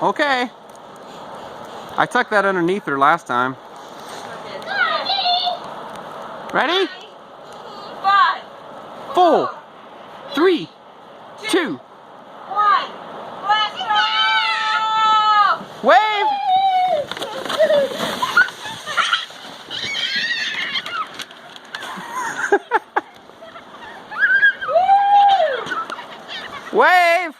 Okay. I tucked that underneath her last time. Ready? 5, 4, 3, 2. 1. Let's go! Wave! Wave!